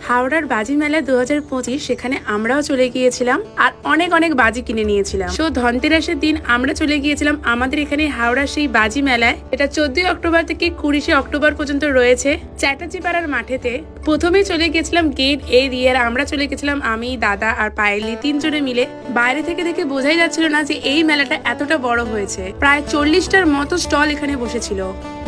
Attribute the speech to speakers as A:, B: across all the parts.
A: হাওড়ার বাজি মেলা 2025 সেখানে আমরাও চলে গিয়েছিলাম আর অনেক অনেক বাজি কিনে নিয়েছিলাম। সো ধনতেরাসের দিন আমরা চলে গিয়েছিলাম আমাদের এখানে হাওড়ার সেই বাজি মেলায়। এটা 14 অক্টোবর থেকে 20 অক্টোবর পর্যন্ত রয়েছে চ্যাটার্জি পাড়ার মাঠেতে। প্রথমে চলে গেছিলাম গেট এ দিয়ে, আর আমরা চলে গেছিলাম আমি, দাদা আর পায়েলি তিনজনে মিলে। বাইরে থেকে দেখে বোঝাই যাচ্ছিল না যে এই মেলাটা এতটা বড় হয়েছে। প্রায় 40টার মতো স্টল এখানে বসেছিল।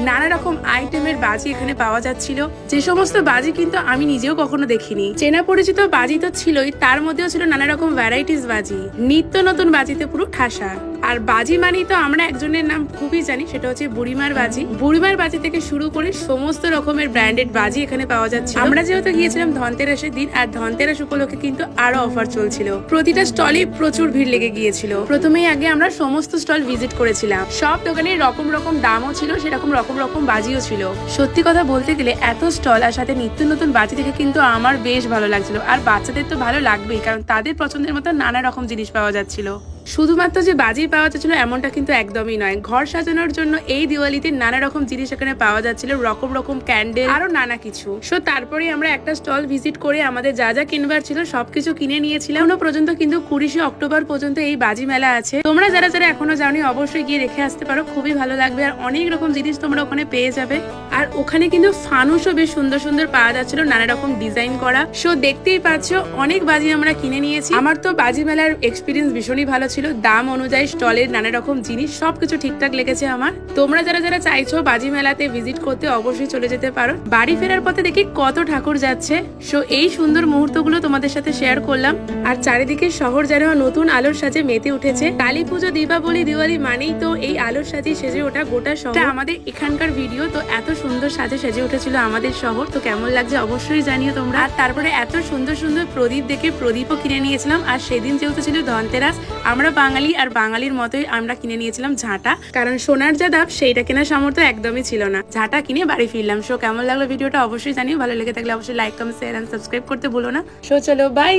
A: নানা রকম আইটেমের বাজি এখানে পাওয়া যাচ্ছিল, যে সমস্ত বাজি কিন্তু আমি নিজেও কখনো দেখিনি। চেনা পরিচিত বাজি তো ছিলই, তার মধ্যেও ছিল নানা রকম ভ্যারাইটিস বাজি, নিত্য নতুন বাজিতে পুরো ঠাসা। আর বাজি মানেই তো আমরা একজনের নাম খুবই জানি, সেটা হচ্ছে বুড়িমার বাজি। বুড়িমার বাজি থেকে শুরু করে সমস্ত রকমের ব্র্যান্ডেড বাজি এখানে পাওয়া যাচ্ছে। আমরা যেহেতু গিয়েছিলাম ধনতেরাসের দিন, আর ধনতেরাস উপলক্ষে কিন্তু আরো অফার চলছিল। প্রতিটা স্টলে প্রচুর ভিড় লেগে গিয়েছিল। প্রথমেই আগে আমরা সমস্ত স্টল ভিজিট করেছিলাম। সব দোকানে রকম রকম দামও ছিল, সেরকম রকম রকম বাজিও ছিল। সত্যি কথা বলতে গেলে এত স্টল আর সাথে নিত্য নতুন বাজি দেখে কিন্তু আমার বেশ ভালো লাগছিল। আর বাচ্চাদের তো ভালো লাগবেই, কারণ তাদের পছন্দের মতো নানা রকম জিনিস পাওয়া যাচ্ছিল। শুধুমাত্র যে বাজি পাওয়া যাচ্ছিল এমনটা কিন্তু একদমই নয়। ঘর সাজানোর জন্য এই দিওয়ালিতে নানা রকম জিনিস এখানে পাওয়া যাচ্ছিল, রকম রকম ক্যান্ডেল আরো নানা কিছু। সো তারপরে আমরা একটা স্টল ভিজিট করে আমাদের যা যা কিনবার ছিল সবকিছু কিনে নিয়েছিলাম। এখনো পর্যন্ত কিন্তু 20 অক্টোবর পর্যন্ত এই বাজি মেলা আছে। তোমরা যারা যারা এখনো যাওনি অবশ্যই গিয়ে দেখে আসতে পারো, খুবই ভালো লাগবে। আর অনেক রকম জিনিস তোমরা ওখানে পেয়ে যাবে। আর ওখানে কিন্তু ফানুসও বেশ সুন্দর সুন্দর পাওয়া যাচ্ছিল, নানা রকম ডিজাইন করা। সো দেখতেই পাচ্ছ অনেক বাজি আমরা কিনে নিয়েছি। আমার তো বাজি মেলার এক্সপিরিয়েন্স ভীষণই ভালো ছিল। দাম অনুযায়ী স্টলের নানা রকম জিনিস সবকিছু ঠিকঠাক লেগেছে আমার। তোমরা যারা যারা চাইছো বাজি মেলাতে ভিজিট করতে অবশ্যই চলে যেতে পারো। বাড়ি ফেরার পথে দেখি কত ঠাকুর যাচ্ছে। সো এই সুন্দর মুহূর্তগুলো তোমাদের সাথে শেয়ার করলাম। আর চারিদিকে শহর যেন নতুন আলোর সাজে মেতে উঠেছে। কালী পুজো, দীপাবলি, দিওয়ালি মানেই তো এই আলোর সাজে সেজে ওঠা গোটা শহর। আমাদের এখানকার ভিডিও তো এত সুন্দর সাজে সেজে উঠেছিল আমাদের শহর। তো কেমন লাগছে অবশ্যই জানিও তোমরা। আর তারপরে এত সুন্দর সুন্দর প্রদীপ দেখে প্রদীপও কিনে নিয়েছিলাম। আর সেদিন যেহেতু ছিল ধনতেরাস, আমরা বাঙালি আর বাঙালির মতোই আমরা কিনে নিয়েছিলাম ঝাঁটা, কারণ সোনার যা দাম সেইটা কেনার সামর্থ্য একদমই ছিল না। ঝাঁটা কিনে বাড়ি ফিরলাম। সো কেমন লাগলো ভিডিওটা অবশ্যই জানিও। ভালো লেগে থাকলে অবশ্যই like, comment, share and subscribe করতে ভুলো না। সো চলো বাই।